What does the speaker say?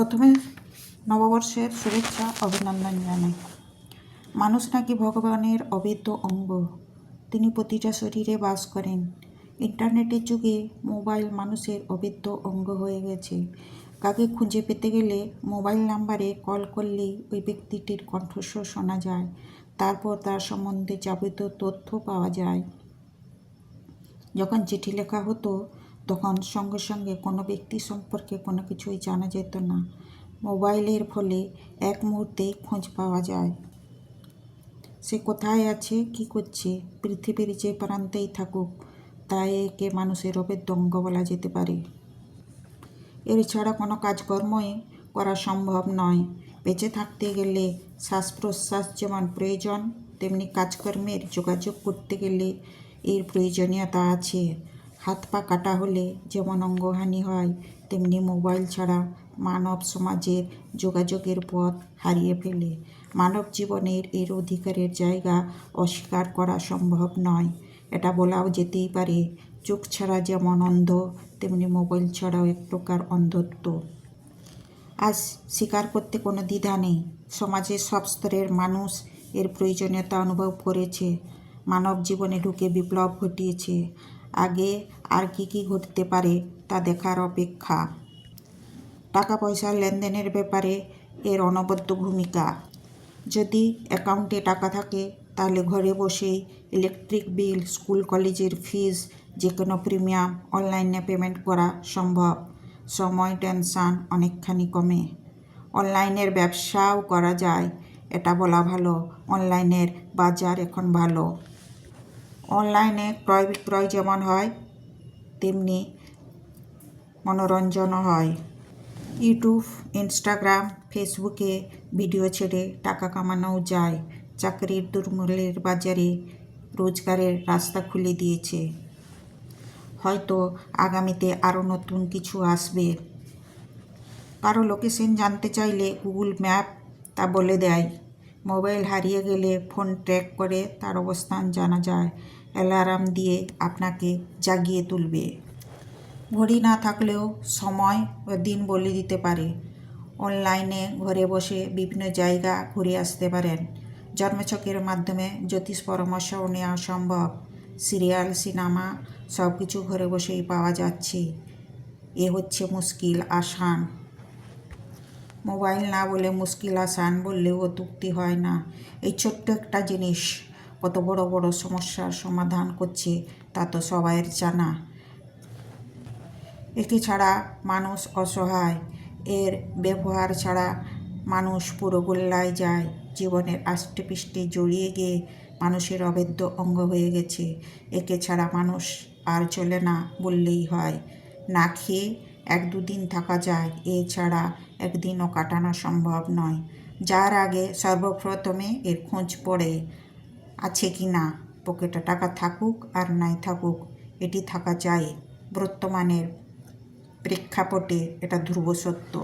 প্রথমে নববর্ষের শুভেচ্ছা অভিনন্দন জানাই। মানুষ নাকি ভগবানের অভেদ্য অঙ্গ, তিনি প্রতিটা শরীরে বাস করেন। ইন্টারনেটের যুগে মোবাইল মানুষের অভেদ্য অঙ্গ হয়ে গেছে। কাকে খুঁজে পেতে গেলে মোবাইল নাম্বারে কল করলেই ওই ব্যক্তিটির কণ্ঠস্বর শোনা যায়, তারপর তার সম্বন্ধে যাবতীয় তথ্য পাওয়া যায়। যখন চিঠি লেখা হতো তখন সঙ্গে সঙ্গে কোনো ব্যক্তি সম্পর্কে কোনো কিছুই জানা যেত না। মোবাইলের ফলে এক মুহূর্তেই খোঁজ পাওয়া যায়। সে কোথায় আছে, কি করছে, পৃথিবীর যে প্রান্তেই থাকুক, তাই একে মানুষের অভেদ্য অঙ্গ বলা যেতে পারে। এর ছাড়া কোনো কাজকর্মই করা সম্ভব নয়। বেঁচে থাকতে গেলে শ্বাস প্রশ্বাস যেমন প্রয়োজন, তেমনি কাজকর্মের যোগাযোগ করতে গেলে এর প্রয়োজনীয়তা আছে। হাত পা কাটা হলে যেমন অঙ্গহানি হয়, তেমনি মোবাইল ছাড়া মানব সমাজের যোগাযোগের পথ হারিয়ে ফেলে। মানব জীবনের এর অধিকারের জায়গা অস্বীকার করা সম্ভব নয়। এটা বলাও যেতেই পারে, চোখ ছাড়া যেমন অন্ধ, তেমনি মোবাইল ছাড়াও এক প্রকার অন্ধত্ব। আজ স্বীকার করতে কোনো দ্বিধা নেই, সমাজের সব স্তরের মানুষ এর প্রয়োজনীয়তা অনুভব করেছে, মানব জীবনে ঢুকে বিপ্লব ঘটিয়েছে। আগে আর কি ঘটতে পারে তা দেখার অপেক্ষা। টাকা পয়সার লেনদেনের ব্যাপারে এর অনবদ্য ভূমিকা। যদি অ্যাকাউন্টে টাকা থাকে তাহলে ঘরে বসেই ইলেকট্রিক বিল, স্কুল কলেজের ফিস, যে কোনো প্রিমিয়াম অনলাইনে পেমেন্ট করা সম্ভব। সময় টেনশন অনেকখানি কমে। অনলাইনের ব্যবসাও করা যায়, এটা বলা ভালো। অনলাইনের বাজার এখন ভালো। অনলাইনে ক্রয় বিক্রয় যেমন হয়, তেমনি মনোরঞ্জনও হয়। ইউটিউব, ইনস্টাগ্রাম, ফেসবুকে ভিডিও ছেড়ে টাকা কামানোও যায়। চাকরির দুর্মূল্যের বাজারে রোজগারের রাস্তা খুলে দিয়েছে। হয়তো আগামীতে আরও নতুন কিছু আসবে। কারো লোকেশন জানতে চাইলে গুগল ম্যাপ তা বলে দেয়। মোবাইল হারিয়ে গেলে ফোন ট্র্যাক করে তার অবস্থান জানা যায়। অ্যালার্ম দিয়ে আপনাকে জাগিয়ে তুলবে। ঘড়ি না থাকলেও সময় ও দিন বলে দিতে পারে। অনলাইনে ঘরে বসে বিভিন্ন জায়গা ঘুরে আসতে পারেন। জন্মছকের মাধ্যমে জ্যোতিষ পরামর্শও নেওয়া সম্ভব। সিরিয়াল, সিনেমা সব কিছু ঘরে বসেই পাওয়া যাচ্ছে। এ হচ্ছে মুশকিল আসান। মোবাইল না বলে মুশকিল আসান বললেও অত্যুক্তি হয় না। এই ছোট্ট একটা জিনিস কত বড় বড় সমস্যার সমাধান করছে তা তো সবাইয়ের জানা। একে ছাড়া মানুষ অসহায়। এর ব্যবহার ছাড়া মানুষ পুরো গোল্লায় যায়। জীবনের আষ্টেপৃষ্ঠে জড়িয়ে গিয়ে মানুষের অভেদ্য অঙ্গ হয়ে গেছে। একে ছাড়া মানুষ আর চলে না বললেই হয়। না খেয়ে 1-2 দিন থাকা যায়, এছাড়া একদিনও কাটানো সম্ভব নয়। যার আগে সর্বপ্রথমে এর খোঁজ পড়ে আছে কি না। পকেটে টাকা থাকুক আর নাই থাকুক, এটি থাকা চাই। বর্তমানের প্রেক্ষাপটে এটা ধ্রুব সত্য।